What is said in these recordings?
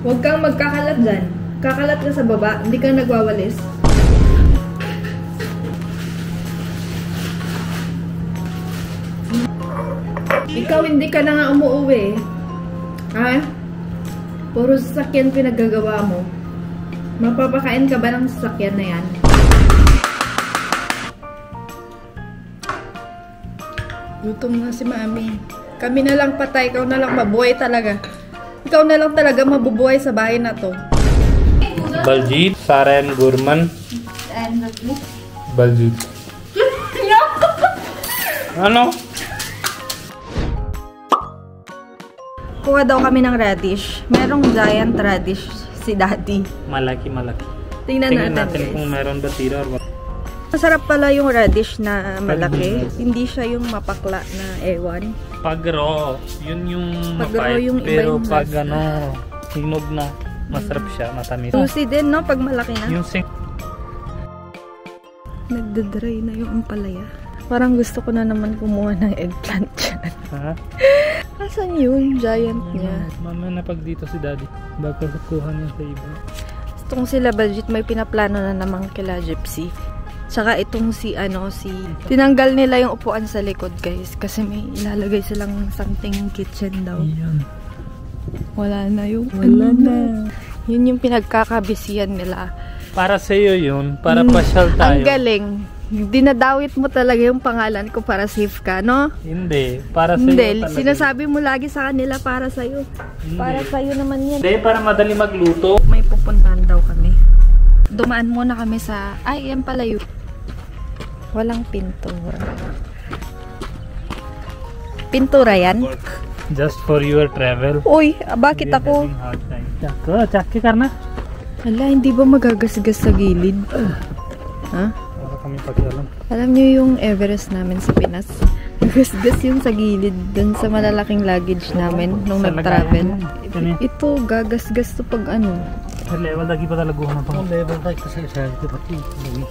Huwag kang magkakalat dyan. Kakalat ka sa baba, hindi ka nagwawalis. Ikaw hindi ka na nga umuuwi. Ha? Puro sasakyan pinaggagawa mo. Mapapakain ka ba ng sasakyan na yan? Gutom na si Mami. Kami na lang patay, ikaw na lang mabuhay talaga. Ikaw na lang talaga mabubuhay sa bahay na to. Baljit, Saran Gurman. Baljit. Ano? Kuha daw kami ng radish. Merong giant radish si Daddy. Malaki. Tingnan natin kung meron ba tira or what. Masarap pala yung radish na malaki. Hindi siya yung mapakla na ewan. Pag raw, yun yung mapait. Pero pag ano, hinog na, masarap siya, matamis. Juicy din, no? Pag malaki na. Yung Nagdadry na yung ampalaya. Parang gusto ko na naman kumuha ng eggplant dyan. Ha? Asan yun? Giant niya. Mamaya na pag dito si Daddy. Baka kukuha niya sa iba. Itong sila Baljit may pinaplano na namang kila Gypsy. Tsaka itong tinanggal nila yung upuan sa likod guys. Kasi may ilalagay silang something kitchen daw. Ayan. Wala na yung Yun yung pinagkakabisihan nila. Para sa iyo yun. Para pasyal tayo. Ang galing. Dinadawit mo talaga yung pangalan ko para safe ka, no? Hindi. Para sa iyo talaga. Sinasabi mo lagi sa kanila para sa iyo. Para sa iyo naman yan. Hindi, para madali magluto. May pupuntahan daw kami. Dumaan muna kami sa... Ay, yan pala yun. Walang pintura. Pintura yan? Just for your travel. Uy, bakit ako? Chakki karna? Hala, hindi ba magagasgas sa gilid? Ha? Para kami pakialam. Alam niyo yung Everest namin sa Pinas? Gagasgas yun sa gilid dun sa malalaking luggage namin nung nag-travel. Ito, gagasgas to pag ano. Level lagi pa talaga na pang level tayo kasi sa ito pati.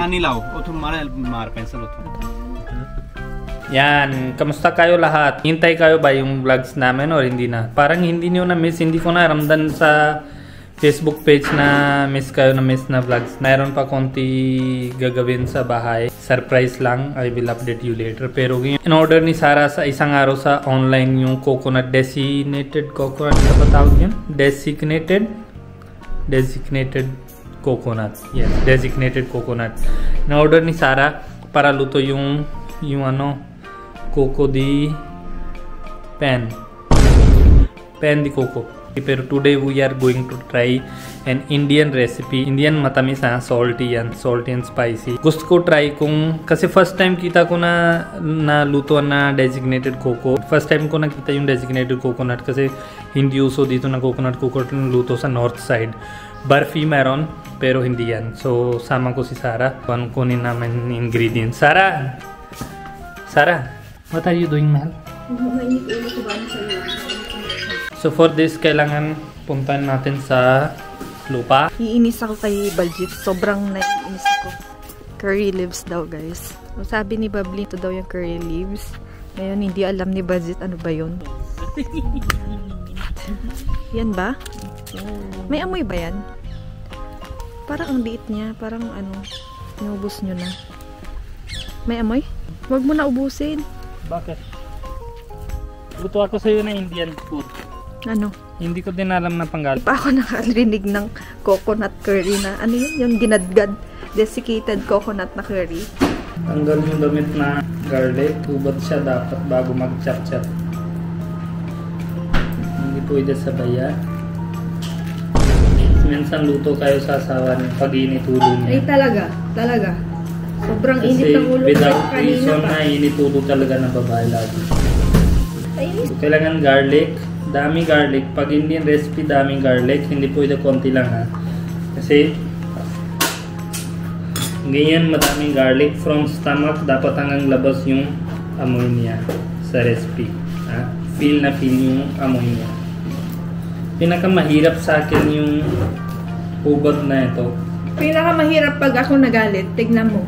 Ani lao, oto mar pencil oto. Yan, kamusta kayo lahat? Hintay kayo ba yung vlogs namin or hindi na? Parang hindi niyo na miss, hindi ko na ramdan sa Facebook page na miss kayo na miss na vlogs. Mayroon pa konti gagawin sa bahay. Surprise lang, I will update you later. Pero in order ni Sarah sa isang araw sa online yung coconut, designated coconut, ano ba tawag yun? Designated coconut. Yes, designated coconut. Na-order ni Sarah para luto yung ano, coco di pan di coco. Pero today we are going to try an Indian recipe. Indian matamis na, salty and spicy. Gusto ko try kung, kasi first time kita ko na luto na designated coco. First time ko nakita yung designated coconut kasi hindi uso dito na coconut luto sa north side. Barfi meron, pero hindi yan. So, sama ko si Sarah. Kunin namin ingredients. Sarah, what are you doing, mahal? So for this, kailangan puntahan natin sa lupa. Iinis ako kay Baljit. Sobrang naiinis ako. Curry leaves daw, guys. Sabi ni Babli, ito daw yung curry leaves. Ngayon, hindi alam ni Baljit ano ba yun. Yan ba? May amoy ba yan? Parang ang liit niya. Parang ano, inubos nyo na. May amoy? Huwag mo na ubusin. Bakit? Luto ako sa'yo na Indian food. Ano? Hindi ko din alam na panggalan. Pa ako nakarinig ng coconut curry na, ano yun? Yung ginadgad, desiccated coconut na curry. Tanggal yung damit na garlic. Ubat siya dapat bago mag-chop-chop. Hindi pwede sabaya. Minsan luto kayo sa asawa niyo pag initulo niya. Ay talaga. Sobrang kasi init ng ulo ko without kanina reason pa. Na initulo talaga ng babae lagi. So, kailangan garlic. Dami garlic. Pag Indian recipe, daming garlic. Hindi pwede konti lang ha. Kasi ganyan madaming garlic. From stomach, dapat hanggang labas yung amoy niya sa recipe. Ha? Feel yung amoy niya. Pinakamahirap sa akin yung hubad na ito. Pinakamahirap pag ako nagalit. Tignan mo.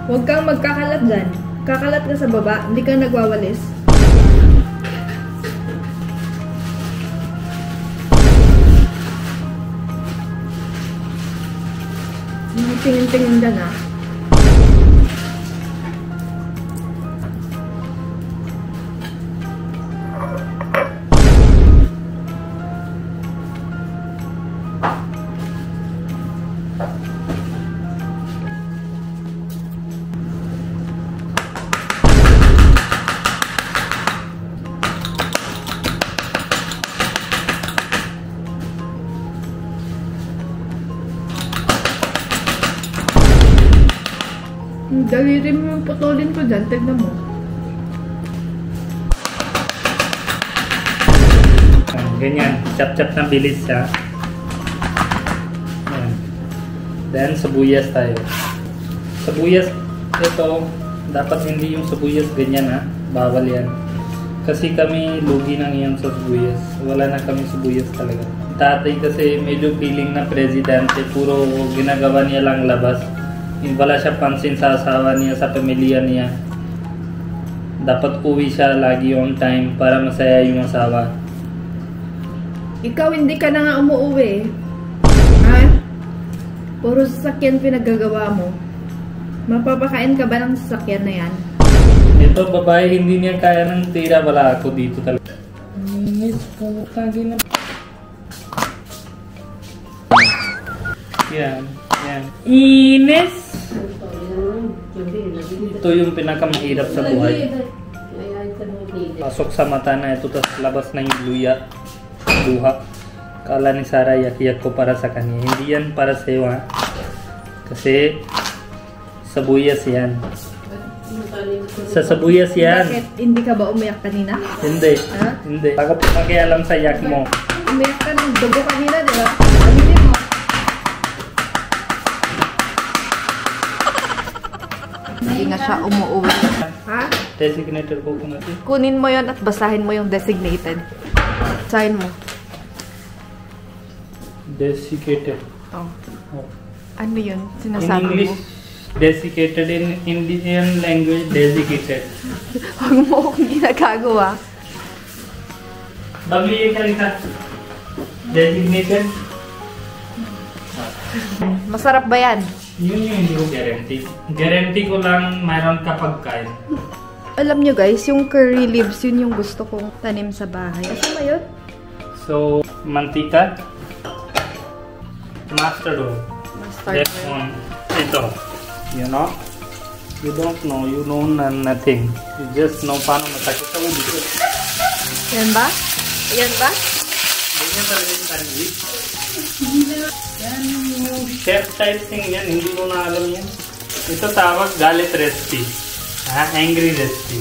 Huwag kang magkakalat dyan. Kakalat ka sa baba, hindi ka nagwawalis. tingin-tingin ka na. Daliri mo yung putulin ko dyan. Tignan mo. Ganyan. Chap-chap na bilis siya. Ayan. Then, sabuyas tayo. Sabuyas, ito, dapat hindi yung sabuyas ganyan ha. Bawal yan. Kasi kami lugi nang yan sa sabuyas. Wala na kami sabuyas talaga. Tatay kasi medyo feeling na presidente. Puro ginagawa niya lang labas. Wala siya pansin sa asawa niya, sa pamilya niya. Dapat uwi siya lagi on time para masaya yung asawa. Ikaw hindi ka na nga umuwi. Ha? Puro sasakyan pinaggagawa mo. Mapapakain ka ba ng sasakyan na yan? Ito babae, hindi niya kaya ng tira. Wala ako dito talaga. Miss, putagi na. Yan, yan. Ines! Ito yung pinakamahirap sa buhay. Pasok sa mata na ito, tapos labas na yung luya. Buha. Kala ni Sarah, yak-yak ko para sa kanya. Hindi yan para sa iyo ha. Kasi sabuyas yan. Sa sabuyas yan. Bakit? Hindi ka ba umiyak kanina? Hindi. Ha? Hindi. Baka pakialam sa yak mo. Umiyak ka ng dugo kanina, di ba? Aminin mo. Hindi nga siya umuwi. Ha? Designated coconut. Kunin mo yon at basahin mo yung designated. Basahin mo. Desiccated. Oh. Oh. Ano yun? In Sinasabi English, mo? desiccated. In Indian language, desiccated. Huwag mo akong ginagagawa. Bagli ka rin. Designated. Masarap ba yan? Yun yung hindi ko guarantee. Guarantee ko lang mayroon kapag kain. Alam nyo guys, yung curry leaves, yun yung gusto kong tanim sa bahay. Asa ba yun? So, mantika. Mustard oil. Mustard That oil. one. Ito. You know? You don't know. You know nothing. You just know paano matakit sa ulo. Yan ba? Yan ba? Ganyan talaga yung kanili. Yan yung chef type thing yan. Hindi ko na alam yan. Ito tawag galit recipe. Angry recipe.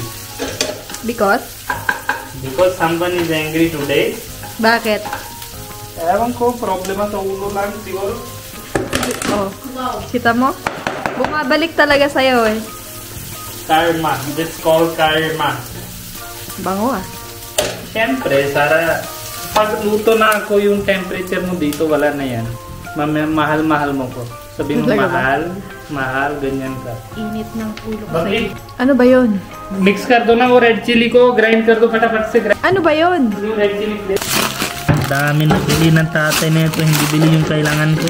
Because? Because someone is angry today. Bakit? Ewan ko, problema sa ulo lang siguro. Oh. Kita mo? Bumabalik talaga sa'yo eh. Karma. This called karma. Bango ah. Siyempre, Sarah, pag luto na ako yung temperature mo dito, wala na yan. Mahal-mahal mo ko. Sabi mo, mahal, mahal, ganyan ka. Init ng ulo ko Bakit? sa'yo. Ano ba yun? Mix kar do na o red chili ko, grind kar do fatapat se grind. Ano ba yun? Yung red chili plate. Ang dami na bili ng tatay na ito, hindi bili yung kailangan ko.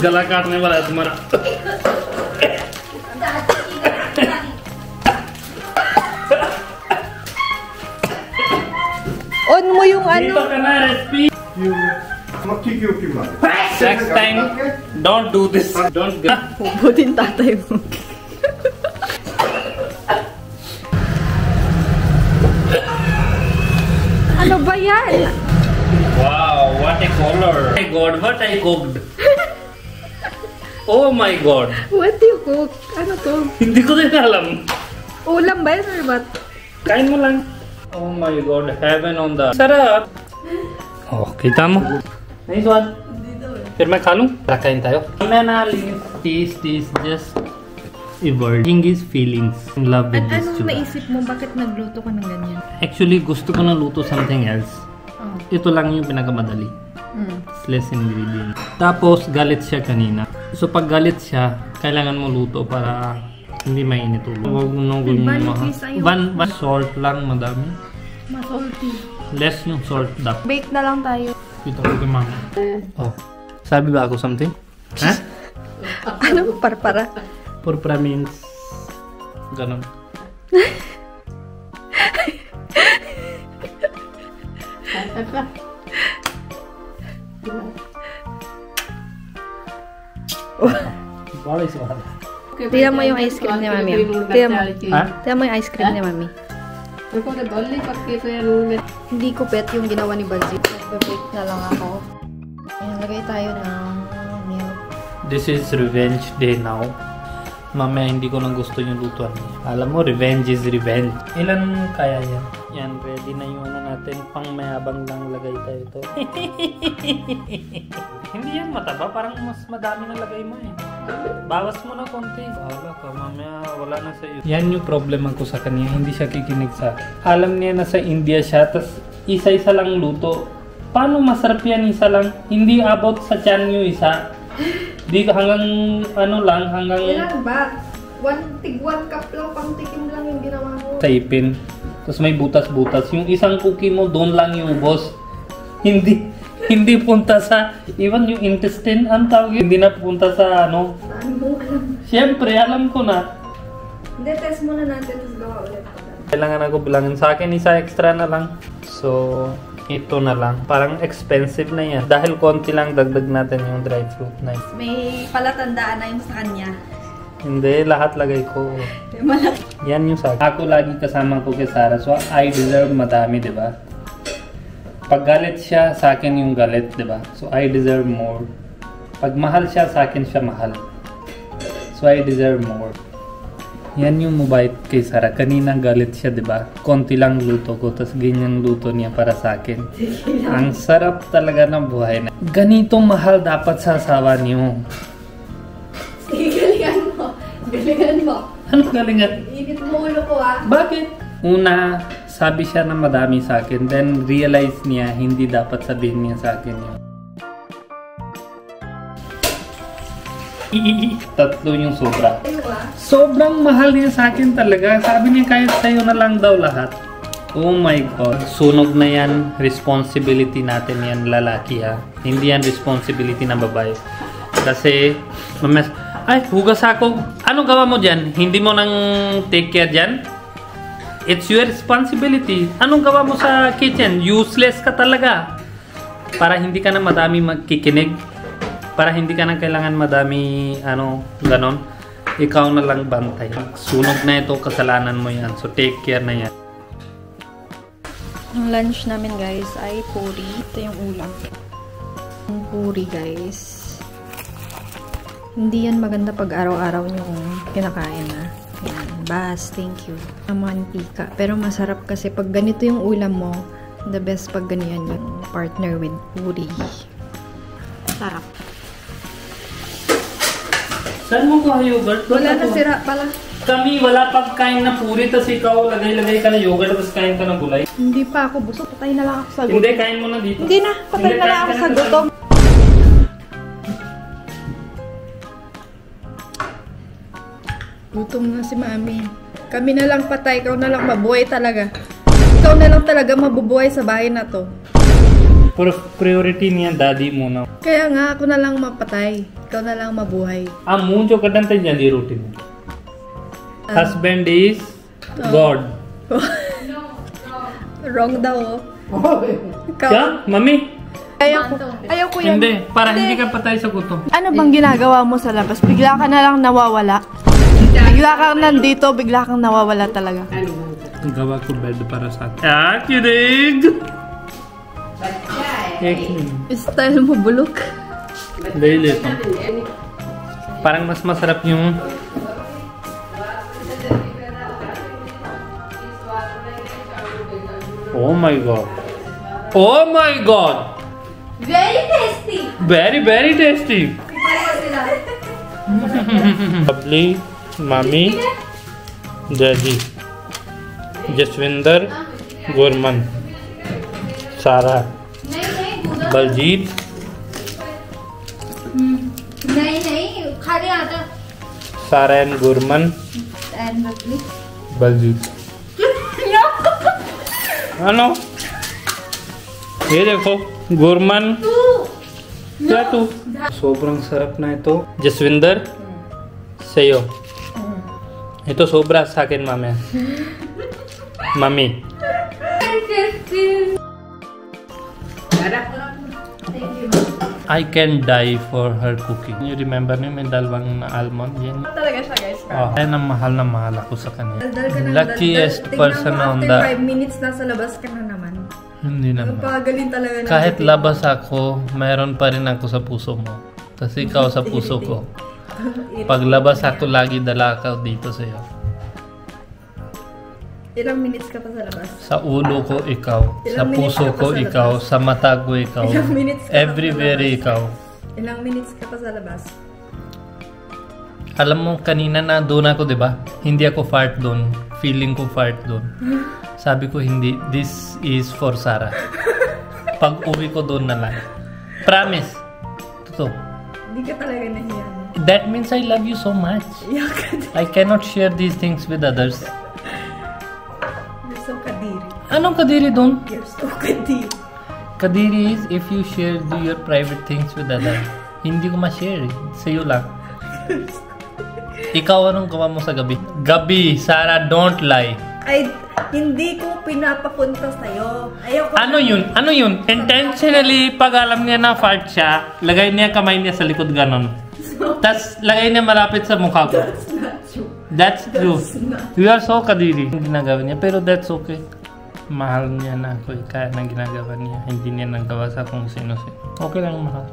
Gala kaatne wala tumara. On mo yung Dito ano? ka na, recipe. Next time, don't do this. Don't go. Hubutin tatay mo. Ano ba yan? Wow, what a color. Oh my god, what I cooked. Oh my god. What do you cook? Ano to? Hindi ko din alam. Ulam ba yan or what? Kain mo lang. Oh my god, heaven on the... Sarap! Oh, kita mo? Nice one. फिर मैं खा लूं? Kakain tayo. This just evolving his feelings. In love with this Anong sugar. naisip mo? Bakit nagluto ka ng ganyan? Actually, gusto ko na luto something else. Oh. Ito lang yung pinakamadali. Mm. It's less ingredient. Tapos, galit siya kanina. So, pag galit siya, kailangan mo luto para hindi mainit ulo. Huwag mo nung salt lang, madami. Masalty. Less yung salt dapat. Bake na lang tayo. Kita ko kay mama. Oh. Sabi ba ako something? Ha? Ano? Parpara? Purpura means ganon. Tingnan mo yung ice cream ni Mami. Tingnan mo. Ha? Tingnan mo yung ice cream ni Mami. Hindi ko pet yung ginawa ni Baljit. Nagbe-bake na lang ako. Ayan, lagay tayo ng milk. This is revenge day now. Mamaya hindi ko nang gusto yung lutuan niya. Alam mo, revenge is revenge. Ilan kaya yan? Yan, ready na yung ano natin. Pang mayabang lang lagay tayo ito. Hindi yan mataba. Parang mas madami na lagay mo eh. Bawas mo na konti. Wala ka, mamaya wala na sa iyo. Yan yung problema ko sa kanya. Hindi siya kikinig sa akin. Alam niya na sa India siya. Tas isa-isa lang luto. Paano masarap yan isa lang? Hindi abot sa tiyan yung isa. Di hanggang ano lang, hanggang... Ilan ba? 1 cup lang, pang tikim lang yung ginawa mo. Taipin. Tapos may butas-butas. Yung isang cookie mo, doon lang yung ubos. Hindi punta sa... Even yung intestine, ang tawag yun. Hindi na punta sa ano. Saan mo alam? Siyempre, alam ko na. Hindi, test muna natin. Tapos gawa ulit. Kailangan ako bilangin. Sa akin, isa extra na lang. So... ito na lang. Parang expensive na yan. Dahil konti lang dagdag natin yung dried fruit na ito. May palatandaan na yung sa kanya. Hindi, lahat lagay ko. Yan yung sa akin. Ako lagi kasama ko kay Sarah. So, I deserve madami, diba? Pag galit siya, sa akin yung galit, diba? So, I deserve more. Pag mahal siya, sa akin siya mahal. So, I deserve more. Yan yung mabait kay Sarah. Kanina galit siya, diba? Konti lang luto ko, tapos ganyan luto niya para sa akin. Ang sarap talaga ng buhay na. Ganito mahal dapat sa asawa niyo. Sige, galingan mo. Galingan mo. Ano galingan? Init mo ulo ko ah. Bakit? Una, sabi siya na madami sa akin. Then, realize niya, hindi dapat sabihin niya sa akin yun. Tatlo yung sobra. Sobrang mahal niya sa akin talaga. Sabi niya kahit sa'yo na lang daw lahat. Oh my God. Sunog na yan. Responsibility natin yan, lalaki ha. Hindi yan responsibility ng babae. Kasi, ay, hugas ako. Ano gawa mo dyan? Hindi mo nang take care dyan? It's your responsibility. Anong gawa mo sa kitchen? Useless ka talaga. Para hindi ka na madami magkikinig. Para hindi ka na kailangan madami, ganon. Ikaw na lang bantay. Sunog na ito, kasalanan mo yan. So, take care na yan. Ang lunch namin, guys, ay puri. Ito yung ulam. Ang puri, guys. Hindi yan maganda pag araw-araw yung kinakain, ha. Yan. Bas, thank you. Ang mantika. Pero masarap kasi pag ganito yung ulam mo, the best pag ganyan yung partner with puri. Sarap. Saan mo ka yogurt? Wala na sira pala. Kami, wala pang kain na puri, tapos ikaw lagay-lagay ka na yogurt, tapos kain ka na gulay. Hindi pa ako busog. Patay na lang ako sa gutom. Hindi, kain mo na dito. Hindi na. Patay na lang ako sa gutom. Gutom na si Mami. Kami na lang patay. Ikaw na lang mabuhay talaga. Ikaw na lang talaga mabubuhay sa bahay na to. Priority niya daddy muna. Kaya nga, ako na lang mapatay. Ikaw na lang mabuhay. Muun jo kadan tayo dyan di routine. Husband is God. Wrong daw, oh. Ikaw? Kya? Mami? Ayaw ko yan. Hindi, para hindi ka patay sa gutom. Ano bang ginagawa mo sa labas? Bigla ka na lang nawawala. Bigla kang nandito, bigla kang nawawala talaga. Gawa ko bed para sa akin. Kirig! Style mo bulok. Dahil ito. Parang mas masarap yung... Oh my God! Oh my God! Very tasty! Very, very tasty! Lovely, Mami, Daddy, Jaswinder, Gurman, Sarah, Baljit, नहीं खाली आटा Sarah and Gurman, and Baljit. Ano? ये देखो Gurman Plato. Sobrang sarap na ito. Jaswinder, sa'yo. Ito sobra sa akin, mami. Mami. I can die for her cooking. You remember me? May dalawang na almond. Yan. Talaga siya, guys. Kaya na mahal ako sa kanya. Dal ka ng Luckiest person on the... After 5 minutes, nasa labas ka na naman. Hindi naman. Napagaling talaga na. Kahit labas ako, mayroon pa rin ako sa puso mo. Kasi ikaw sa puso ko. Pag labas ako, lagi dala ako dito sa'yo. Ilang minutes ka pa sa labas? Sa ulo ko, ikaw. Sa puso ko, ikaw. Sa mata ko, ikaw. Everywhere, ikaw. Ilang minutes ka pa sa labas? Alam mo, kanina na doon ako, diba? Hindi ako fart doon. Feeling ko fart doon. Sabi ko, hindi. This is for Sarah. Pag uwi ko doon na lang. Promise. Totoo. Hindi ka talaga nahiya. That means I love you so much. I cannot share these things with others. You're so kadiri. Anong kadiri doon? You're so kadiri. Kadiri is if you share your private things with others. Hindi ko ma-share. Sa'yo lang. Ikaw, anong gawa mo sa gabi? Gabi, Sarah, don't lie. Ay, hindi ko pinapapunta sa'yo. Ayoko. Ano yun? Ano yun? Intentionally, pag alam niya na fart siya, lagay niya kamay niya sa likod ganon. Tapos, lagay niya malapit sa mukha ko. That's not true. That's true. You are so kadiri. Ginagawa niya, pero that's okay. Mahal niya na ako. Kaya na ginagawa niya. Hindi niya nagawa sa kung sino-sino. Okay lang, mahal.